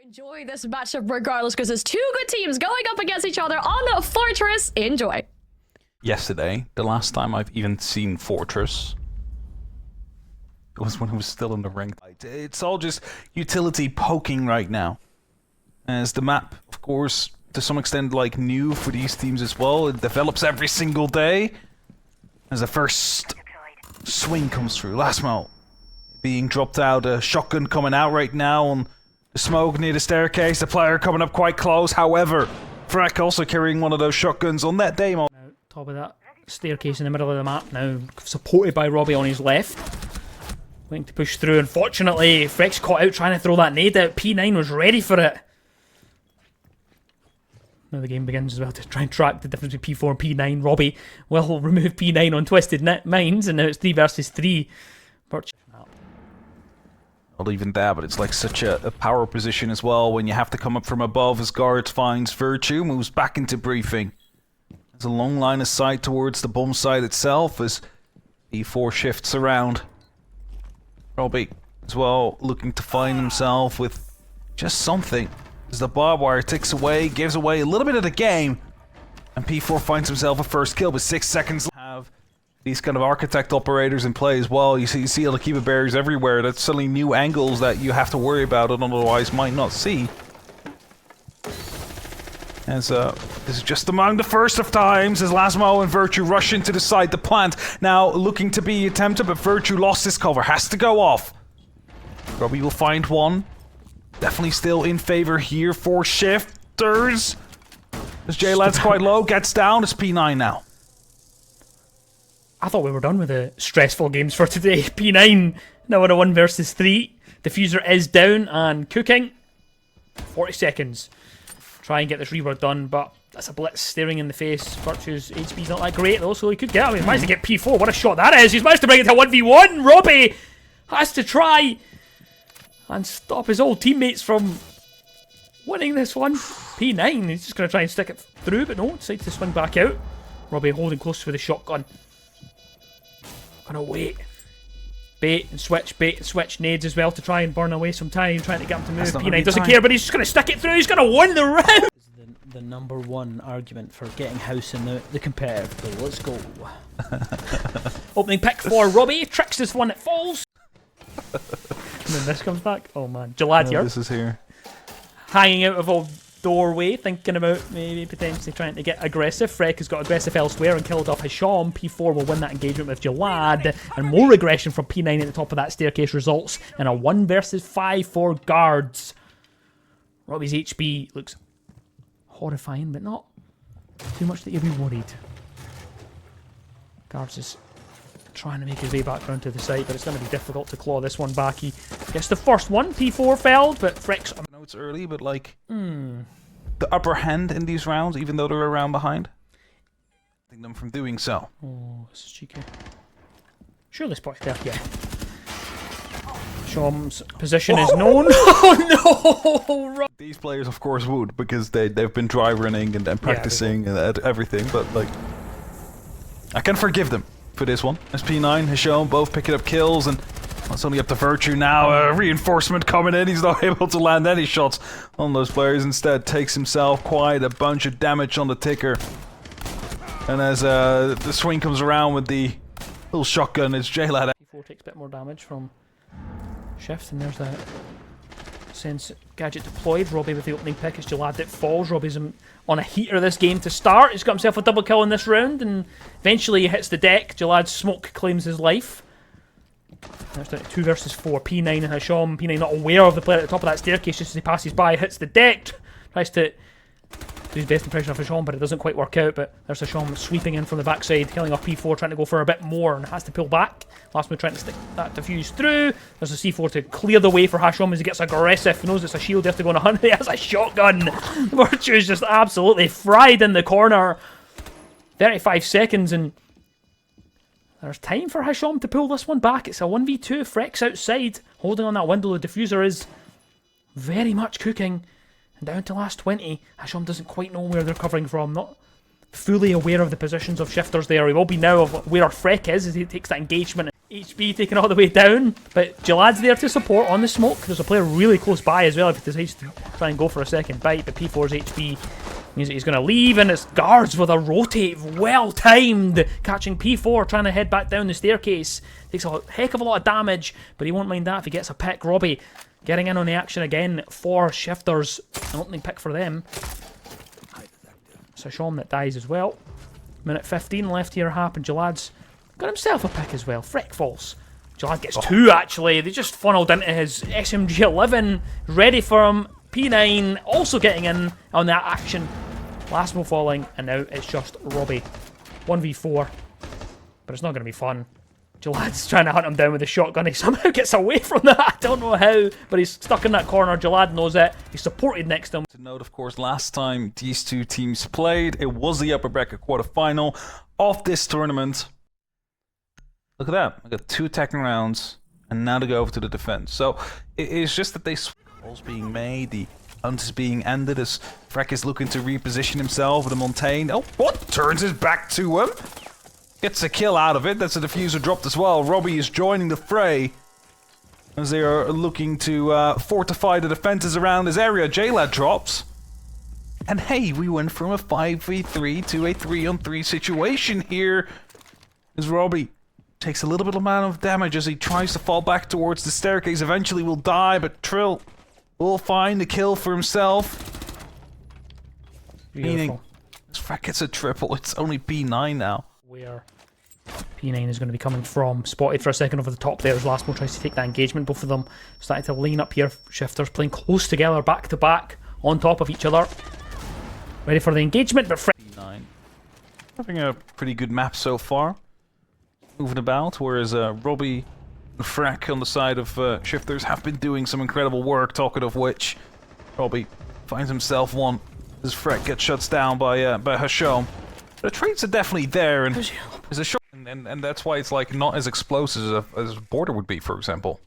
Enjoy this matchup regardless, because it's two good teams going up against each other on the Fortress. Enjoy. Yesterday, the last time I've even seen Fortress, it was when it was still in the ranked. It's all just utility poking right now. As the map, of course, to some extent, like, new for these teams as well. It develops every single day. As the first swing comes through, Lasmo being dropped out, a shotgun coming out right now on the smoke near the staircase, the player coming up quite close. However, Freck also carrying one of those shotguns on that demo. Now, top of that staircase in the middle of the map now, supported by Robbie on his left. Waiting to push through. Unfortunately, Freck's caught out trying to throw that nade out. P9 was ready for it. Now the game begins as well to try and track the difference between P4 and P9. Robbie will remove P9 on Twisted Minds, and now it's 3 versus 3. Not even that, but it's like such a power position as well when you have to come up from above as Guards finds Virtue, moves back into briefing. There's a long line of sight towards the bomb site itself as E4 shifts around. Robbie as well looking to find himself with just something. As the barbed wire ticks away, gives away a little bit of the game. And P4 finds himself a first kill with 6 seconds. Have these kind of architect operators in play as well. You see Alakeba barriers everywhere. That's suddenly new angles that you have to worry about and otherwise might not see. As this is just among the first of times as Lasmo and Virtue rush into the site. The plant now looking to be attempted, but Virtue lost his cover. Has to go off. Robbie will find one. Definitely still in favor here for Shifters. As J-Lad's quite low, gets down. It's P9 now. I thought we were done with the stressful games for today. P9 now in a 1 versus 3. Diffuser is down and cooking. 40 seconds. Try and get this rework done, but that's a blitz staring in the face. Virtue's HP's not that great though, so he could get him. He managed to get P4. What a shot that is. He's managed to bring it to 1v1. Robbie has to try and stop his old teammates from winning this one. P9, he's just going to try and stick it through, but no, decides to swing back out. Robbie holding close with the shotgun. Gonna wait. Bait and switch nades as well to try and burn away some time, trying to get him to move. P9 doesn't care, but he's just going to stick it through. He's going to win the round. The number one argument for getting house in the competitive pool. Let's go. Opening pick for Robbie. Tricks this one, it falls. And then this comes back. Oh man. Jalad here. This is here. Hanging out of a doorway, thinking about maybe potentially trying to get aggressive. Freck has got aggressive elsewhere and killed off Hisham. P4 will win that engagement with Jalad. And more aggression from P9 at the top of that staircase results in a 1 versus 5 for Guards. Robbie's HP looks horrifying, but not too much that you'd be worried. Guards is trying to make his way back round to the side, but it's going to be difficult to claw this one back. He gets the first one. P4 failed, but Freck's... I know it's early, but like... the upper hand in these rounds, even though they're a round behind. Preventing them from doing so. Oh, this is cheeky. Surely spotted there, yeah. Shom's position is known. Oh no! These players, of course, would, because they've been dry running and practicing and everything, but like... I can forgive them for this one. As P9 has shown, both picking up kills, and it's only up to Virtue now. Reinforcement coming in. He's not able to land any shots on those players. Instead, takes himself quite a bunch of damage on the ticker. And as the swing comes around with the little shotgun, it's J-Lad. P4 takes a bit more damage from Shift, and there's that sense gadget deployed. Robbie with the opening pick as Jalad that falls. Robbie's on a heater this game to start. He's got himself a double kill in this round, and eventually he hits the deck. Jalad's smoke claims his life. Now it's down to 2 versus 4. P9 and Hisham. P9 not aware of the player at the top of that staircase just as he passes by, hits the deck. Tries to do his best impression of Hisham, but it doesn't quite work out. But there's Hisham sweeping in from the backside, killing off P4, trying to go for a bit more, and has to pull back. Last move trying to stick that diffuse through. There's a C4 to clear the way for Hisham as he gets aggressive. He knows it's a shield, he has to go on a hunt. He has a shotgun. Virtue is just absolutely fried in the corner. 35 seconds, and there's time for Hisham to pull this one back. It's a 1v2. Freck's outside, holding on that window. The diffuser is very much cooking. And down to last 20. Hisham doesn't quite know where they're covering from. Not fully aware of the positions of Shifters there. He will be now of where Freck is as he takes that engagement. HB taken all the way down, but Jalad's there to support on the smoke. There's a player really close by as well if he decides to try and go for a second bite, but P4's HB means that he's going to leave, and it's guards with a rotate, well timed, catching P4, trying to head back down the staircase. Takes a heck of a lot of damage, but he won't mind that if he gets a pick. Robbie getting in on the action again for Shifters, an opening pick for them. So Shom that dies as well. Minute 15 left here, Hap, and Jalad's got himself a pick as well. Frick falls. Jalad gets two, actually. They just funneled into his SMG-11, ready for him. P9 also getting in on that action. Lasmo falling, and now it's just Robbie. 1v4. But it's not going to be fun. Jalad's trying to hunt him down with a shotgun. He somehow gets away from that. I don't know how, but he's stuck in that corner. Jalad knows it. He's supported next to him. To note, of course, last time these two teams played, it was the upper bracket quarterfinal of this tournament. Look at that. I got 2 attacking rounds, and now to go over to the defense. So it's just that they calls being made, the hunt is being ended as Freck is looking to reposition himself with a Montaigne. Oh, what? Turns his back to him. Gets a kill out of it. That's a diffuser dropped as well. Robbie is joining the fray as they are looking to fortify the defenses around his area. J-Lad drops. And hey, we went from a 5v3 to a 3-on-3 situation here as Robbie takes a little bit amount of damage as he tries to fall back towards the staircase. Eventually will die, but Trill will find the kill for himself. Meaning, this Freck gets a triple. It's only P9 now. Where P9 is going to be coming from. Spotted for a second over the top there as Lasmo tries to take that engagement. Both of them starting to lean up here. Shifters playing close together, back to back, on top of each other. Ready for the engagement, but P9 having a pretty good map so far. Moving about, whereas Robbie and Freck on the side of Shifters have been doing some incredible work, talking of which Robbie finds himself one as Freck gets shut down by Hashom. The traits are definitely there, and there's a shot, and that's why it's like not as explosive as Border would be, for example.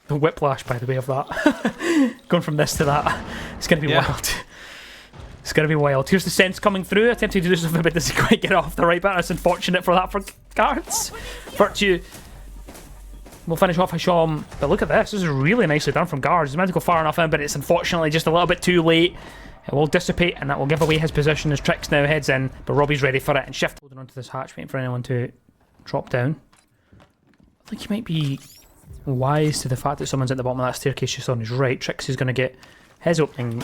the whiplash, by the way, of that. Going from this to that. It's going to be wild. It's going to be wild. Here's the sense coming through. Attempting to do something, but doesn't quite get off the right bit. It's unfortunate for that for guards. Virtue will finish off Hasham. But look at this. This is really nicely done from guards. He's meant to go far enough in, but it's unfortunately just a little bit too late. It will dissipate, and that will give away his position as Trix now heads in. But Robbie's ready for it, and Shift holding onto this hatch, waiting for anyone to drop down. I think he might be wise to the fact that someone's at the bottom of that staircase just on his right. Trix is going to get his opening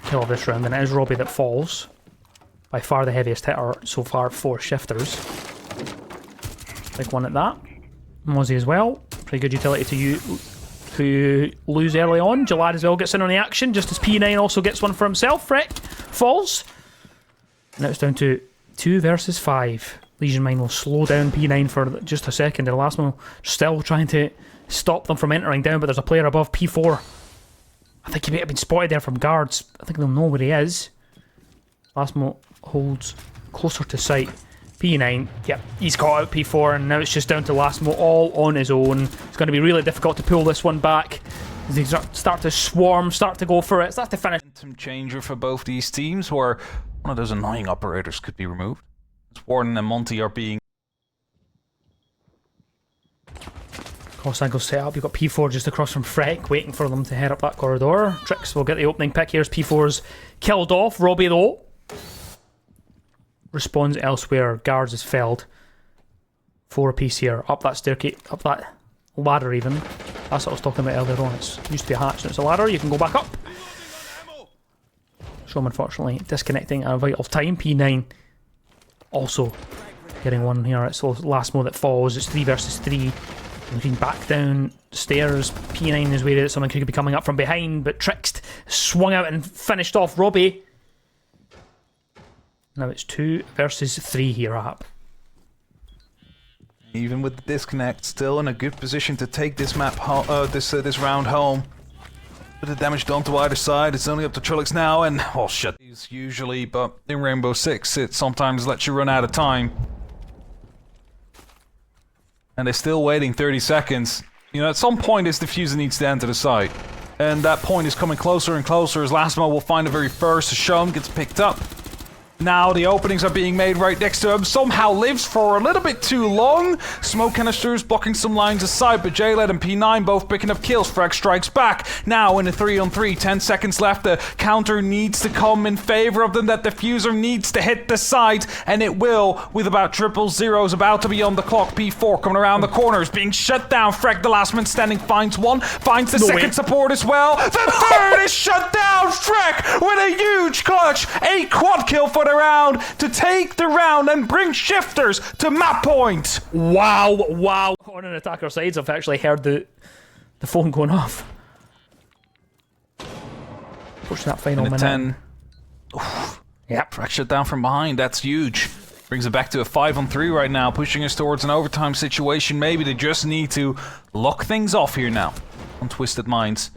kill of this round, and it is Robbie that falls. By far the heaviest hitter so far for Shifters. Big one at that. Mozzie as well. Pretty good utility to you to lose early on. Jalad as well gets in on the action, just as P9 also gets one for himself. Freck falls. Now it's down to 2 versus 5. Legion Mine will slow down P9 for just a second. And Elasmo still trying to stop them from entering down, but there's a player above P4. I think he may have been spotted there from guards. I think they'll know where he is. Elasmo holds closer to sight. P9, yep, he's caught out P4, and now it's just down to Lasmo all on his own. It's going to be really difficult to pull this one back. As they start to swarm, start to go for it, start to finish. Momentum changer for both these teams, where one of those annoying operators could be removed. As Warden and Monty are being... Cross angle set up. You've got P4 just across from Freck, waiting for them to head up that corridor. Trix will get the opening pick. Here's P4's killed off. Robbie, though, responds elsewhere. Guards is felled. 4 apiece here. Up that staircase, up that ladder even. That's what I was talking about earlier on. It used to be a hatch and it's a ladder. You can go back up. Shom unfortunately disconnecting at a vital time. P9 also getting one here. It's the last mo that falls. It's 3 versus 3. Looking back down stairs. P9 is wary that someone could be coming up from behind, but Tricked swung out and finished off Robbie. Now it's 2 versus 3 here up. Even with the disconnect, still in a good position to take this map, this round home. Bit of damage done to either side. It's only up to Trillix now, and oh shit. Usually, but in Rainbow Six, it sometimes lets you run out of time. And they're still waiting 30 seconds. You know, at some point, this diffuser needs to enter the site, and that point is coming closer and closer as Lasmo will find the very first. Shone gets picked up. Now the openings are being made right next to him. Somehow lives for a little bit too long. Smoke canisters blocking some lines aside, but JLed and P9 both picking up kills. Frag strikes back. Now in a 3-on-3, 10 seconds left. The counter needs to come in favor of them. That diffuser needs to hit the side, and it will, with about triple zeros about to be on the clock. P4 coming around the corners, being shut down. Frag, the last man standing, finds one, finds the second support as well. The third is shut down. Frag with a huge clutch. A quad kill for the round to take the round and bring Shifters to map point. Wow, wow. On an attacker sides, I've actually heard the phone going off. Push that final minute. 10. Yep. Frag shut down from behind. That's huge. Brings it back to a 5-on-3 right now, pushing us towards an overtime situation. Maybe they just need to lock things off here now on Twisted Minds.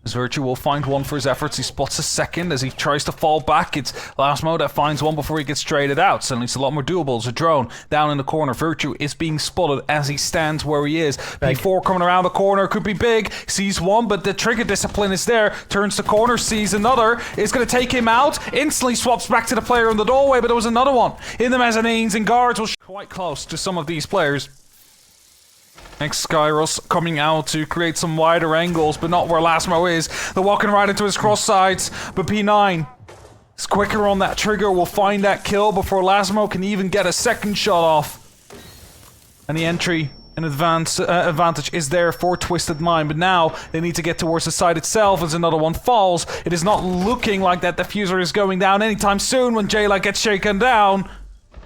As Virtue will find one for his efforts. He spots a second as he tries to fall back. It's Lasmo that finds one before he gets traded out. Suddenly it's a lot more doables. A drone down in the corner. Virtue is being spotted as he stands where he is. P4 coming around the corner. Could be big. Sees one, but the trigger discipline is there. Turns the corner, sees another. Is going to take him out. Instantly swaps back to the player in the doorway, but there was another one in the mezzanines, and guards will quite close to some of these players. Next, Skyros coming out to create some wider angles, but not where Lasmo is. They're walking right into his cross sides, but P9 is quicker on that trigger. Will find that kill before Lasmo can even get a second shot off. And the entry and advantage is there for Twisted Mind, but now they need to get towards the side itself as another one falls. It is not looking like that diffuser is going down anytime soon when Jayla gets shaken down.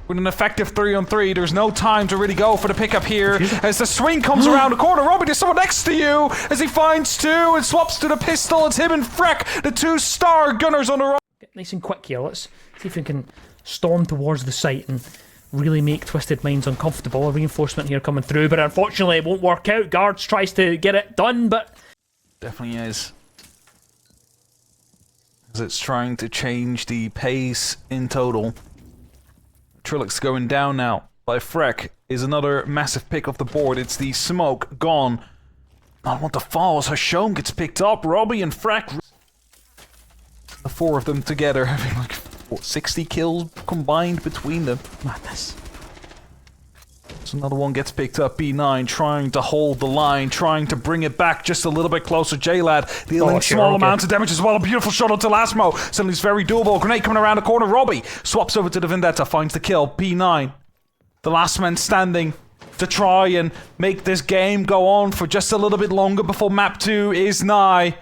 With an effective 3-on-3, there's no time to really go for the pickup here. As the swing comes around the corner, Robbie, there's someone next to you. As he finds two and swaps to the pistol. It's him and Freck, the two-star gunners on the right. Get nice and quick here. Let's see if we can storm towards the site and really make Twisted Minds uncomfortable. A reinforcement here coming through, but unfortunately it won't work out. Guards tries to get it done, but... Definitely is. As it's trying to change the pace in total. Trillick's going down now by Freck is another massive pick off the board. It's the smoke gone. Not what the falls. Hashom gets picked up. Robbie and Freck. The four of them together having like 60 kills combined between them. Madness. So another one gets picked up. B9 trying to hold the line, trying to bring it back just a little bit closer. J-Lad dealing small amounts of damage as well. A beautiful shot onto Lasmo. Suddenly it's very doable. Grenade coming around the corner. Robbie swaps over to the Vendetta, finds the kill. P9, the last man standing to try and make this game go on for just a little bit longer before map 2 is nigh.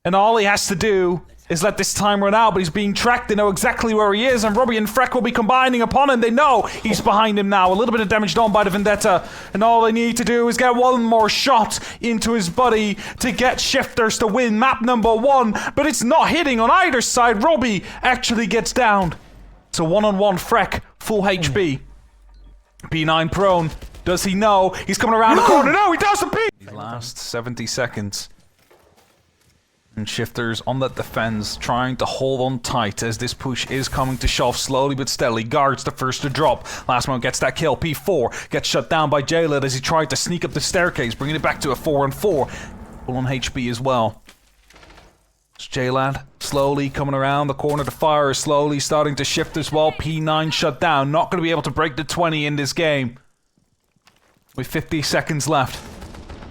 And all he has to do is let this time run out, but he's being tracked. They know exactly where he is, and Robbie and Freck will be combining upon him. They know he's behind him now. A little bit of damage done by the Vendetta, and all they need to do is get one more shot into his body to get Shifters to win map number 1, but it's not hitting on either side. Robbie actually gets down. It's a one-on-one. Freck, full HP. P9 prone. Does he know? He's coming around the corner. No, he doesn't. The last 70 seconds. And Shifters on that defense, trying to hold on tight as this push is coming to shove slowly but steadily. Guards the first to drop. Last one gets that kill. P4 gets shut down by J-Led as he tried to sneak up the staircase, bringing it back to a 4-on-4. Full on HP as well. J-Lad slowly coming around the corner. The fire is slowly starting to shift as well. P9 shut down. Not going to be able to break the 20 in this game. With 50 seconds left.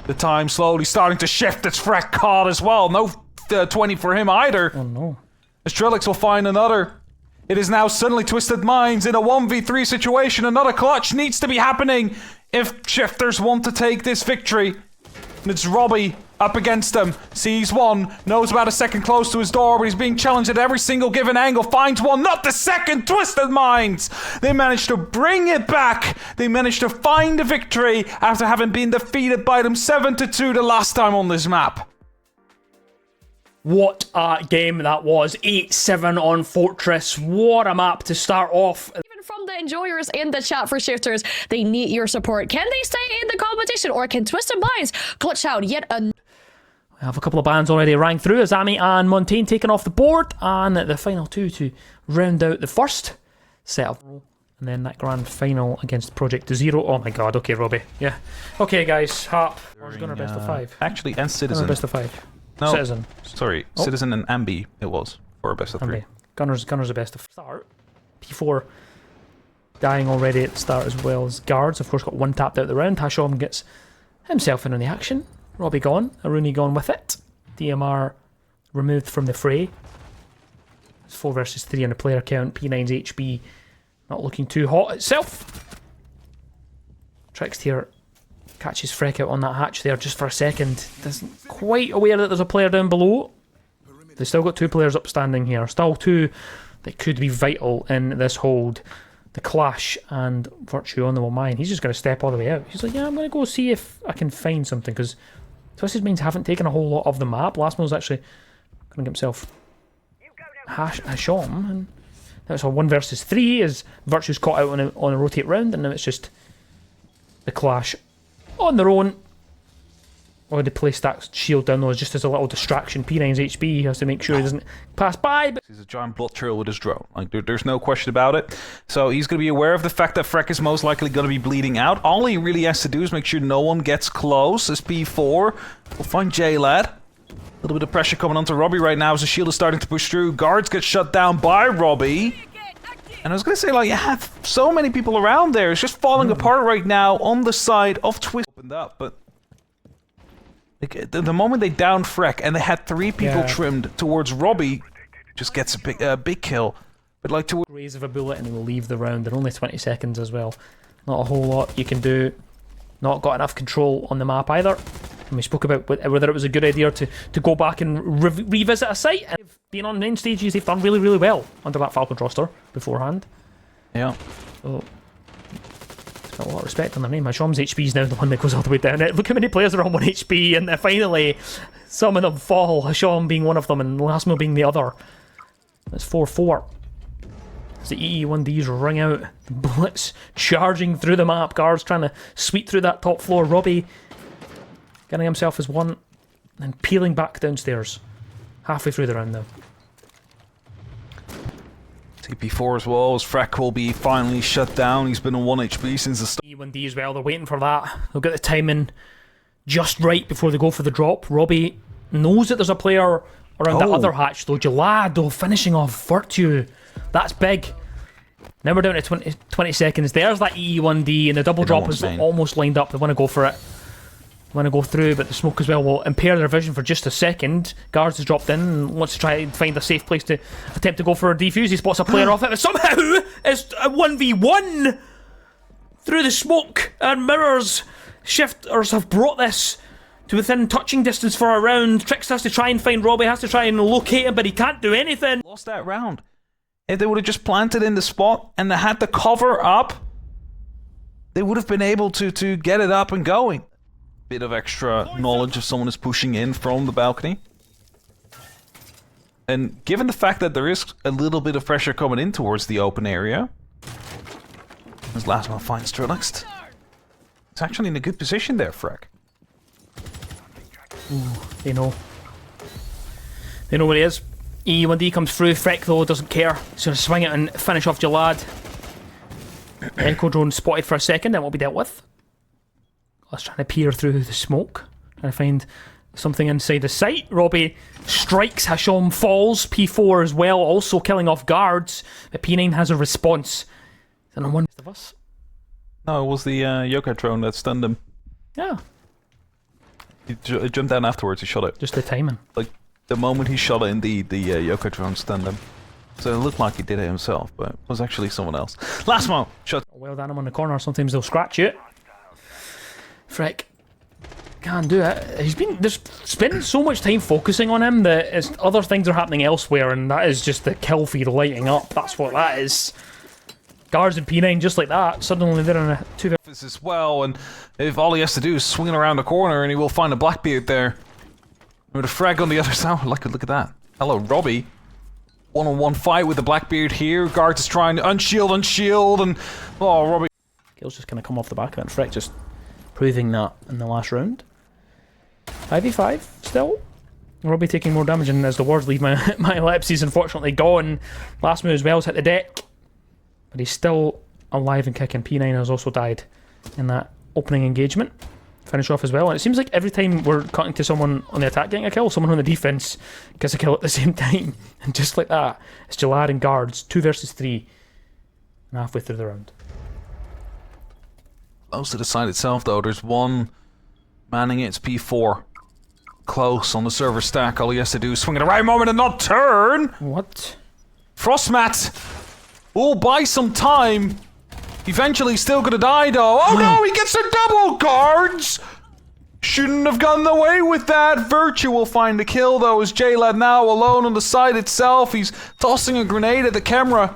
The time slowly starting to shift. It's Freck caught as well. No 20 for him either. Oh no. As Trellix will find another. It is now suddenly Twisted Minds in a 1v3 situation. Another clutch needs to be happening if Shifters want to take this victory. And it's Robbie up against him. Sees one. Knows about a second close to his door, but he's being challenged at every single given angle. Finds one. Not the second. Twisted Minds. They managed to bring it back. They managed to find a victory after having been defeated by them 7-2 the last time on this map. What a game that was. 8-7 on Fortress. What a map to start off. Even from the enjoyers in the chat for Shifters, they need your support. Can they stay in the competition, or can Twisted Minds clutch out yet another? We have a couple of bans already rang through. Azami and Montaigne taken off the board, and the final two to round out the first set of. And then that grand final against Project Zero. Oh my god, okay, Robbie. Yeah. Okay, guys, Harp. Who's gunner best of 5? Actually, and Citizen. Gunner best of 5. No, Citizen. sorry. Citizen and Ambi it was for a best of 3. Gunner's the best of start. P4 dying already at the start as well as guards. Of course, got one tapped out of the round. Hashom gets himself in on the action. Robbie gone. Aruni gone with it. DMR removed from the fray. It's 4 versus 3 on the player count. P9's HB not looking too hot itself. Tricked here catches Freck out on that hatch there just for a second. Isn't quite aware that there's a player down below. They've still got 2 players upstanding here. Still 2 that could be vital in this hold. The Clash and Virtue on the mine. He's just going to step all the way out. He's like, yeah, I'm going to go see if I can find something, because Twisted Minds haven't taken a whole lot of the map. Last one was actually going to get himself Hashom, and now it's a 1 versus 3 as Virtue's caught out on a rotate round, and now it's just the Clash on their own. Or they place that shield down though, just as a little distraction. P9's HB, he has to make sure he doesn't pass by. But he's a giant blood trail with his drone. Like, there's no question about it. So he's going to be aware of the fact that Freck is most likely going to be bleeding out. All he really has to do is make sure no one gets close. As P4 will find J-Lad. A little bit of pressure coming onto Robbie right now as the shield is starting to push through. Guards get shut down by Robbie. And I was going to say, like, you have so many people around there. It's just falling apart right now on the side of Twist. Opened up, but the moment they downed Freck and they had 3 people trimmed towards Robbie, just gets a big kill. But like to raise of a bullet and he will leave the round in only 20 seconds as well. Not a whole lot you can do. Not got enough control on the map either. And we spoke about whether it was a good idea to go back and revisit a site. And being on main stages, they've done really, really well under that Falcon roster beforehand. Yeah. So got a lot of respect on their name. Hashom's HP is now the one that goes all the way down. Look how many players are on 1 HP, and finally some of them fall. Hashom being one of them, and Lasmo being the other. It's 4-4. As the EE1Ds ring out, the Blitz charging through the map. Guards trying to sweep through that top floor. Robbie getting himself as one, and then peeling back downstairs. Halfway through the round now. TP4 as well, as Freck will be finally shut down. He's been on 1 HP since the start. E1D as well, they're waiting for that. They'll get the timing just right before they go for the drop. Robbie knows that there's a player around that other hatch though. Jalad though, finishing off Virtue. That's big. Now we're down to 20 seconds. There's that E1D, and the double drop is almost lined up. They want to go for it. Want to go through, but the smoke as well will impair their vision for just a second. Guards has dropped in and wants to try and find a safe place to attempt to go for a defuse. He spots a player off it, but somehow it's a 1v1 through the smoke, and mirrors. Shifters have brought this to within touching distance for a round. Trix has to try and find Robbie, has to try and locate him, but he can't do anything. Lost that round. If they would have just planted in the spot and they had the cover up, they would have been able to get it up and going. Bit of extra knowledge if someone is pushing in from the balcony. And given the fact that there is a little bit of pressure coming in towards the open area, as last one finds Trilix, it's actually in a good position there, Freck. Ooh, they know. They know where he is. E1D comes through. Freck though doesn't care. He's going to swing it and finish off Jalad. Echo drone spotted for a second, then will be dealt with. Let's try to peer through the smoke. Trying to find something inside the site. Robbie strikes. Hashom falls. P4 as well, also killing off guards. But P9 has a response. Is one of us? No, it was the Yokai drone that stunned him. Yeah. He jumped down afterwards. He shot it. Just the timing. Like the moment he shot it, indeed, the Yokai drone stunned him. So it looked like he did it himself, but it was actually someone else. Last one. Shot. Well done him on the corner. Sometimes they'll scratch you. Freck can't do it. They're spending so much time focusing on him that other things are happening elsewhere, and that is just the kill feed lighting up. That's what that is. Guards and P9 just like that. Suddenly they're in a 2 as well, and if all he has to do is swing around the corner, and he will find a Blackbeard there. With a frag on the other side. Look at that. Hello, Robbie. One-on-one fight with the Blackbeard here. Guards is trying to unshield, and oh, Robbie. Kill's just gonna come off the back of it. Freck just proving that in the last round. 5v5 still. Robbie taking more damage, and as the words leave my lips, he's unfortunately gone. Last move as well has hit the deck, but he's still alive and kicking. P9 has also died in that opening engagement. Finish off as well, and it seems like every time we're cutting to someone on the attack getting a kill, someone on the defense gets a kill at the same time. And just like that, it's Jalad and guards, 2 versus 3. And halfway through the round. Close to the side itself, though. There's one manning it. It's P4. Close on the server stack. All he has to do is swing at the right moment and not turn. What? Frostmat will buy some time. Eventually, still gonna die, though. Oh no, he gets the double guards. Shouldn't have gotten away with that. Virtue will find the kill, though, as JLad now alone on the side itself. He's tossing a grenade at the camera.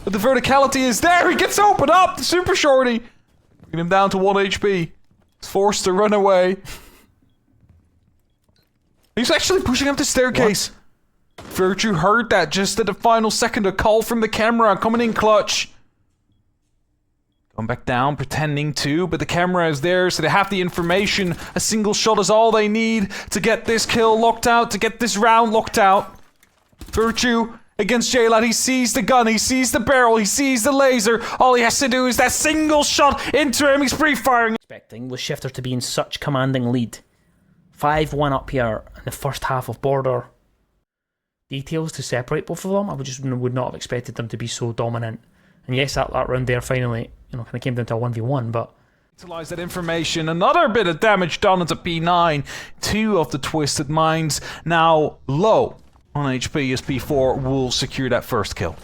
But the verticality is there. He gets opened up. The super shorty. Bringing him down to 1 HP. He's forced to run away. He's actually pushing up the staircase. What? Virtue heard that just at the final second. A call from the camera coming in clutch. Going back down, pretending to, but the camera is there, so they have the information. A single shot is all they need to get this kill locked out, to get this round locked out. Virtue against JLad. He sees the gun, he sees the barrel, he sees the laser. All he has to do is that single shot into him. He's pre-firing. Expecting with Shifter to be in such commanding lead. 5-1 up here in the first half of Border. Details to separate both of them. I would not have expected them to be so dominant. And yes, that round there finally, kind of came down to a 1v1, but... Utilize that information. Another bit of damage done into P9. 2 of the Twisted Minds now low on HP as P4 will secure that first kill.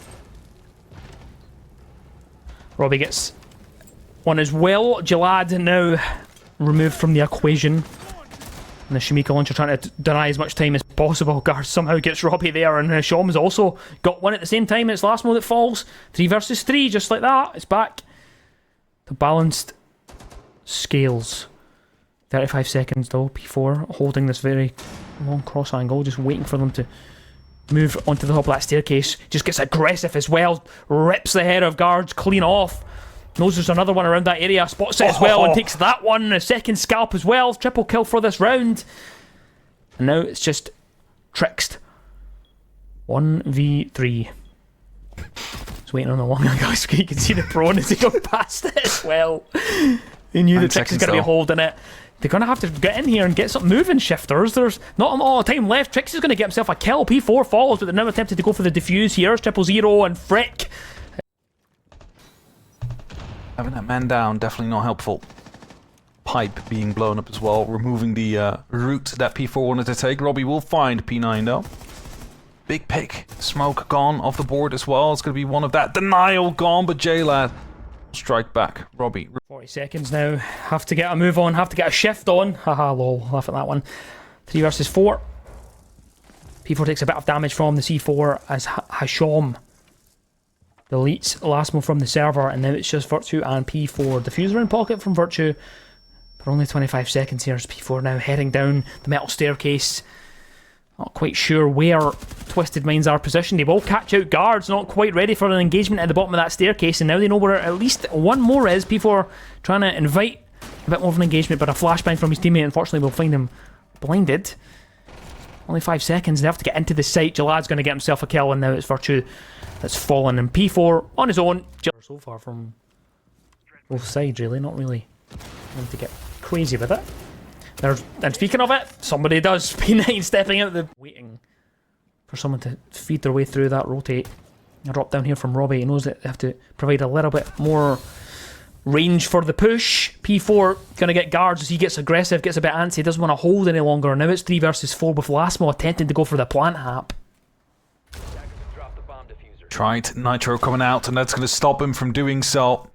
Robbie gets one as well. Jalad now removed from the equation. And the Shamika launcher trying to deny as much time as possible. Gar somehow gets Robbie there, and Shawm's also got one at the same time. It's last mode that falls. 3 versus 3, just like that. It's back to balanced scales. 35 seconds though. P4 holding this very long cross angle, just waiting for them to move onto the top of that staircase. Just gets aggressive as well. Rips the head of guards clean off. Knows there's another one around that area. Spots it as well and takes that one. A second scalp as well. Triple kill for this round. And now it's just Tricked. 1v3. Just waiting on the one guy so you can see the prone as he goes past it as well. He knew the Trix is going to be holding it. They're going to have to get in here and get something moving, Shifters. There's not a lot of time left. Trix is going to get himself a kill. P4 falls, but they're now attempting to go for the defuse here. 000 and Frick. Having that man down, definitely not helpful. Pipe being blown up as well, removing the route that P4 wanted to take. Robbie will find P9 though. Big pick. Smoke gone off the board as well. It's going to be one of that. Denial gone, but JLad strike back. Robbie. 40 seconds now. Have to get a move on. Have to get a shift on. Haha, lol. Laugh at that one. 3 versus 4. P4 takes a bit of damage from the C4 as Hasham deletes last move from the server, and now it's just Virtue and P4. Diffuser in pocket from Virtue. For only 25 seconds here as P4 now heading down the metal staircase. Not quite sure where Twisted Minds are positioned. They will catch out guards, not quite ready for an engagement at the bottom of that staircase, and now they know where at least one more is. P4 trying to invite a bit more of an engagement, but a flashbang from his teammate unfortunately will find him blinded. Only 5 seconds. They have to get into the site. Jalad's going to get himself a kill, and now it's Virtue that's fallen. And P4 on his own. So far from both sides, really. Not really going to get crazy with it. And speaking of it, somebody does. P9 stepping out the... Waiting for someone to feed their way through that rotate. A drop down here from Robbie. He knows that they have to provide a little bit more range for the push. P4 going to get guards as he gets aggressive, gets a bit antsy, doesn't want to hold any longer. Now it's 3 versus 4 with Lasmo attempting to go for the plant hap. Tried Nitro coming out, and that's going to stop him from doing so.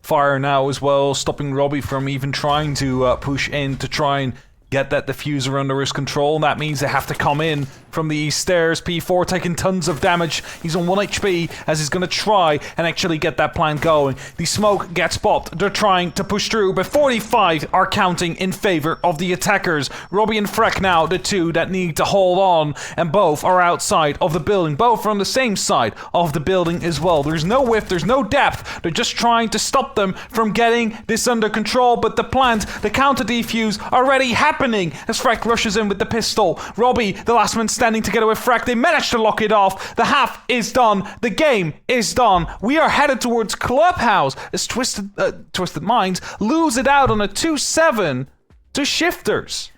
Fire now as well, stopping Robbie from even trying to push in to try and get that diffuser under his control. That means they have to come in from the east stairs. P4 taking tons of damage. He's on 1 HP as he's going to try and actually get that plan going. The smoke gets popped. They're trying to push through, but 45 are counting in favor of the attackers. Robbie and Freck now, the two that need to hold on, and both are outside of the building. Both are on the same side of the building as well. There's no width, there's no depth. They're just trying to stop them from getting this under control, but the plant, the counter defuse, already happening as Freck rushes in with the pistol. Robbie, the last man standing together with Freck. They managed to lock it off. The half is done. The game is done. We are headed towards Clubhouse as Twisted Minds lose it out on a 2-7 to Shifters.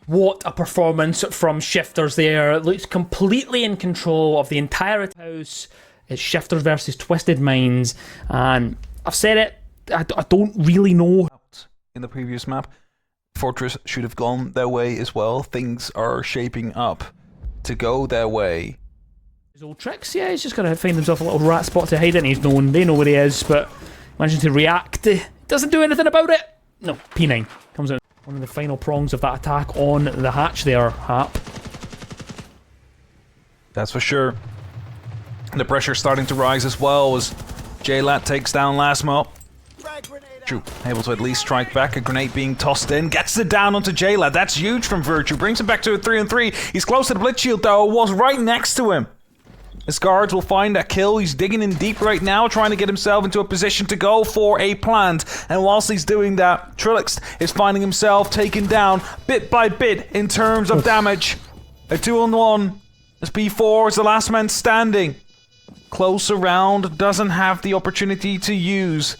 What a performance from Shifters there. It looks completely in control of the entire house. It's Shifters versus Twisted Minds, and I've said it, I don't really know. In the previous map, Fortress should have gone their way as well. Things are shaping up to go their way. His old tricks, yeah, he's just got to find himself a little rat spot to hide in. He's known, they know where he is, but managing to react, doesn't do anything about it. No, P9 comes out. One of the final prongs of that attack on the hatch there, Hap. That's for sure. The pressure starting to rise as well as J-Lat takes down Lasmo. Virtue able to at least strike back, a grenade being tossed in, gets it down onto J-Lat. That's huge from Virtue, brings him back to a 3-on-3. He's close to the blitz shield though, was right next to him. His guards will find that kill. He's digging in deep right now, trying to get himself into a position to go for a plant. And whilst he's doing that, Trilix is finding himself taken down bit by bit in terms of damage. A 2-on-1 as P4 is the last man standing. Close around, doesn't have the opportunity to use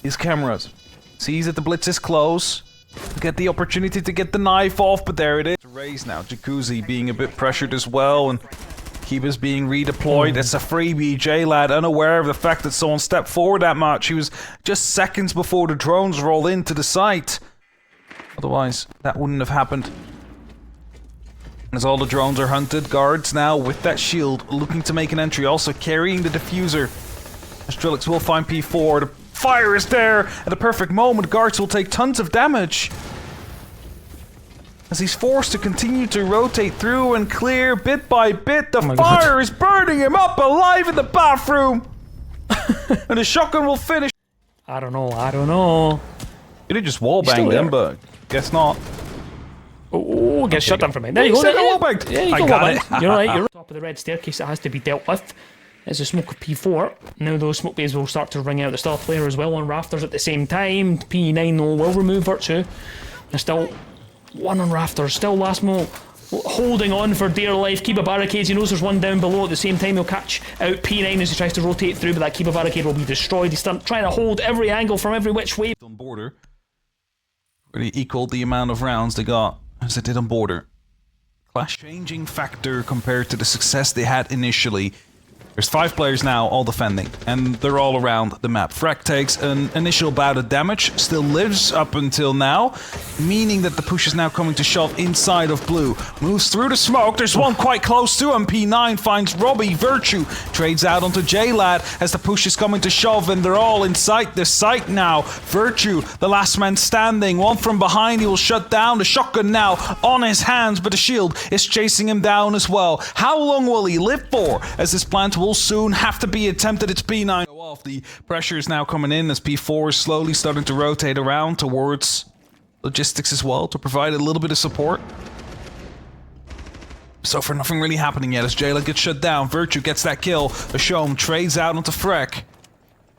his cameras. Sees that the blitz is close. Get the opportunity to get the knife off, but there it is. Raise now. Jacuzzi being a bit pressured as well, and Keeper's being redeployed. It's a freebie. J-Lad unaware of the fact that someone stepped forward that much. He was just seconds before the drones roll into the site. Otherwise, that wouldn't have happened. As all the drones are hunted, guards now with that shield looking to make an entry, also carrying the diffuser. As Trilix will find P4. The fire is there at the perfect moment. Guards will take tons of damage as he's forced to continue to rotate through and clear bit by bit. The fire is burning him up alive in the bathroom. And the shotgun will finish. I don't know. Could have just wallbanged him, but guess not. Oh, gets shut down from it. There you go. Wallbanged. Yeah, you I go, got wallbanged. You're right, you're top of the red staircase that has to be dealt with. There's a smoke of P4. Now those smoke bays will start to ring out. There's still a player as well on rafters at the same time. P9 though will remove Virtue. There's still one on rafters. Still Lasmo holding on for dear life. Keep a barricade. He knows there's one down below. At the same time he'll catch out P9 as he tries to rotate through, but that keep a barricade will be destroyed. He's trying to hold every angle from every which way. On border. Really equaled the amount of rounds they got as it did on border. Clash changing factor compared to the success they had initially. There's 5 players now, all defending, and they're all around the map. Frag takes an initial bout of damage, still lives up until now, meaning that the push is now coming to shove inside of blue. Moves through the smoke, there's one quite close to him. P9 finds Robbie. Virtue trades out onto J-Lad as the push is coming to shove, and they're all inside the site now. Virtue, the last man standing, one from behind, he will shut down. The shotgun now on his hands, but the shield is chasing him down as well. How long will he live for, as this plant will soon have to be attempted? It's P9 off. The pressure is now coming in as P4 is slowly starting to rotate around towards logistics as well to provide a little bit of support. So far nothing really happening yet as Jayla gets shut down. Virtue gets that kill. Ashom trades out onto Freck.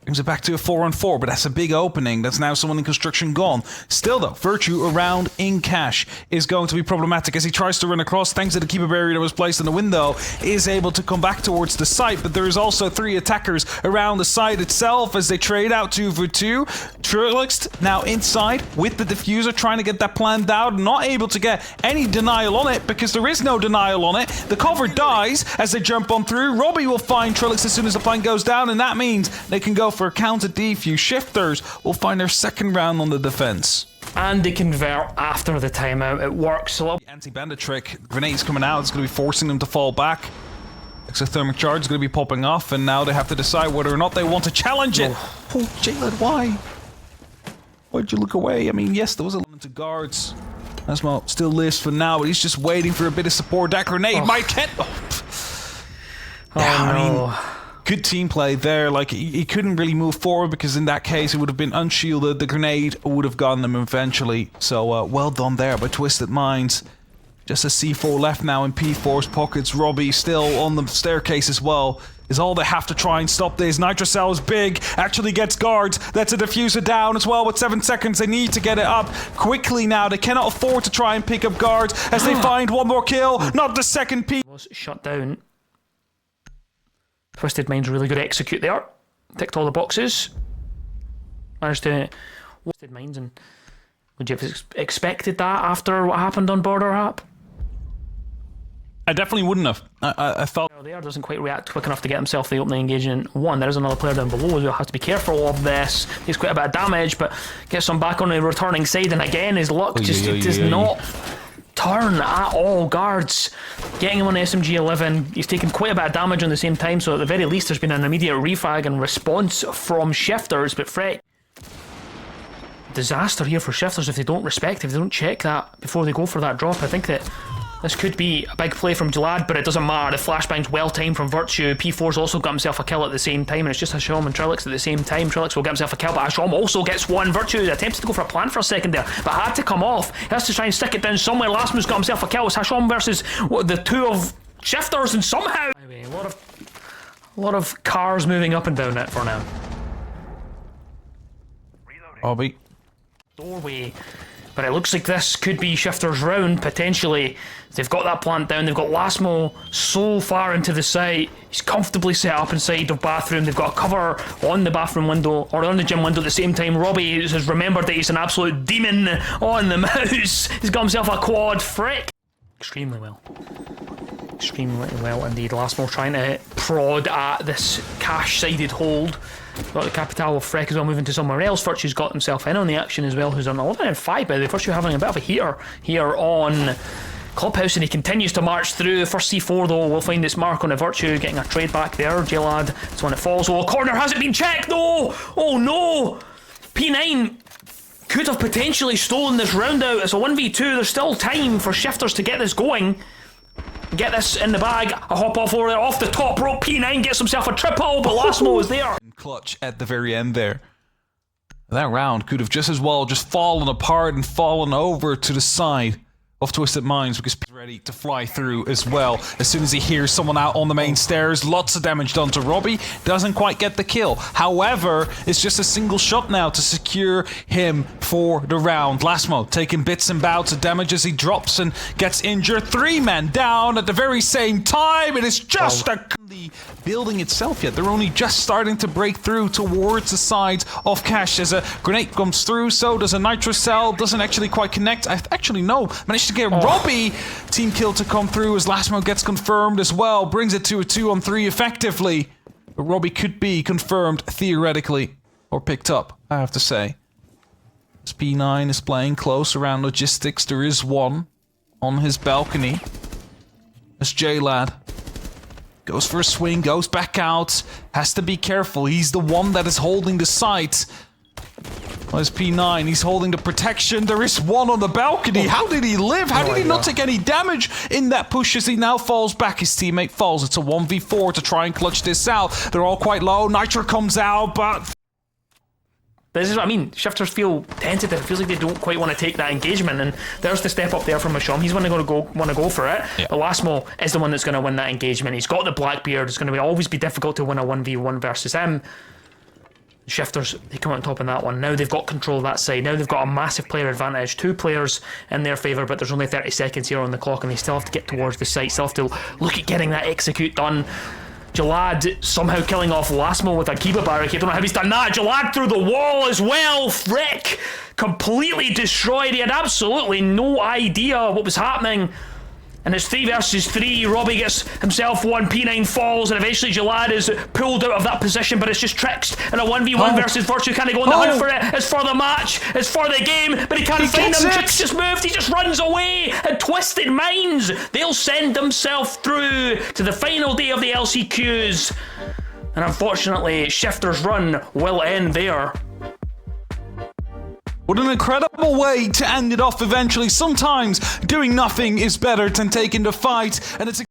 Brings it back to a 4-on-4, but that's a big opening. That's now someone in construction gone. Still though, Virtue around in cash is going to be problematic as he tries to run across. Thanks to the keeper barrier that was placed in the window, is able to come back towards the site, but there is also 3 attackers around the site itself as they trade out 2 for 2. Trilix now inside with the diffuser, trying to get that planned out. Not able to get any denial on it because there is no denial on it. The cover dies as they jump on through. Robbie will find Trilix as soon as the plan goes down, and that means they can go for a counter defuse. Shifters will find their second round on the defense. And they convert after the timeout. It works. The anti-bandit trick. Grenades coming out. It's going to be forcing them to fall back. Exothermic charge is going to be popping off, and now they have to decide whether or not they want to challenge it. Oh, Jaled, why? Why'd you look away? I mean, yes, there was a lot of guards. Asmo still lives for now, but he's just waiting for a bit of support. That grenade might get... I mean, good team play there. Like, he couldn't really move forward because in that case it would have been unshielded. The grenade would have gotten them eventually. So, well done there by Twisted Minds. Just a C4 left now in P4's pockets. Robbie still on the staircase as well. Is all they have to try and stop this. Nitrocell is big, actually gets guards. That's a diffuser down as well with 7 seconds. They need to get it up quickly now. They cannot afford to try and pick up guards as they find one more kill. Not the second P. Was shut down. Twisted Minds really good execute there. Ticked all the boxes. Managed to... Twisted Minds, and would you have expected that after what happened on Border Hap? I definitely wouldn't have. I thought... There doesn't quite react quick enough to get himself the opening engagement one. There is another player down below as well. Has to be careful of this. Takes quite a bit of damage, but gets some back on the returning side. And again, his luck does not turn at all. Guards getting him on SMG11. He's taken quite a bit of damage on the same time. So at the very least, there's been an immediate refrag and response from Shifters. But Freck, disaster here for Shifters if they don't respect, if they don't check that before they go for that drop. I think that this could be a big play from Jalad, but it doesn't matter. The flashbang's well timed from Virtue. P4's also got himself a kill at the same time, and it's just Hasham and Trilix at the same time. Trilix will get himself a kill, but Hasham also gets one. Virtue attempted to go for a plant for a second there, but had to come off. He has to try and stick it down somewhere. Lastman's got himself a kill. It's Hasham versus the two of Shifters, and somehow anyway, a lot of cars moving up and down it for now. Robbie. Doorway. But it looks like this could be Shifters' round, potentially. They've got that plant down, they've got Lasmo so far into the site. He's comfortably set up inside of bathroom. They've got a cover on the bathroom window, or on the gym window at the same time. Robbie has remembered that he's an absolute demon on the mouse. He's got himself a quad. Frick. Extremely well. Extremely well indeed. Lasmo trying to prod at this cash-sided hold. Got the Capital of Freck as well, moving to somewhere else. Virtue's got himself in on the action as well, who's on 11 and 5 by the way. Virtue having a bit of a heater here on Clubhouse, and he continues to march through. The first C4 though will find its mark on a Virtue, getting a trade back there. Jalad, it's when it falls. Oh, corner hasn't been checked though! Oh no! P9 could have potentially stolen this round out. It's a 1v2, there's still time for Shifters to get this going. Get this in the bag. A hop off over there, off the top rope. P9 gets himself a triple, but Lasmo is there. Clutch at the very end there. That round could have just as well just fallen apart and fallen over to the side of Twisted Minds, because he's ready to fly through as well. As soon as he hears someone out on the main stairs, lots of damage done to Robbie. Doesn't quite get the kill. However, it's just a single shot now to secure him for the round. Lasmo taking bits and bouts of damage as he drops and gets injured. 3 men down at the very same time. It is just the building itself yet. They're only just starting to break through towards the sides of Cash as a grenade comes through. So does a nitro cell. Doesn't actually quite connect. Actually, no. Managed to get Robbie team kill to come through as Lasmo gets confirmed as well. Brings it to a 2-on-3 effectively. But Robbie could be confirmed theoretically. Or picked up, I have to say. As P9 is playing close around logistics. There is one on his balcony. As J-Lad goes for a swing, goes back out. Has to be careful. He's the one that is holding the site. Well, it's P9. He's holding the protection. There is one on the balcony. How did he live? How did he not take any damage in that push as he now falls back? His teammate falls. It's a 1v4 to try and clutch this out. They're all quite low. Nitro comes out, but... This is what I mean. Shifters feel tentative. It feels like they don't quite want to take that engagement, and there's the step up there from Hasham. He's want to go for it. Yeah. But Lasmo is the one that's going to win that engagement. He's got the Blackbeard. It's going to always be difficult to win a 1v1 versus him. Shifters, they come out on top in that one. Now they've got control of that side. Now they've got a massive player advantage. 2 players in their favour, but there's only 30 seconds here on the clock, and they still have to get towards the site. Still have to look at getting that execute done. Jalad somehow killing off Lasmo with a Kiba barricade. I don't know how he's done that. Jalad through the wall as well. Frick! Completely destroyed. He had absolutely no idea what was happening. And it's 3 versus 3. Robbie gets himself one. P9 falls, and eventually Jalad is pulled out of that position, but it's just Trixed in a 1v1 versus Virtue. Can he go on the hunt for it? It's for the match. It's for the game, but he can't find him. Trix just moved. He just runs away. And Twisted Minds, they'll send themselves through to the final day of the LCQs. And unfortunately, Shifter's run will end there. What an incredible way to end it off eventually. Sometimes doing nothing is better than taking the fight, and it's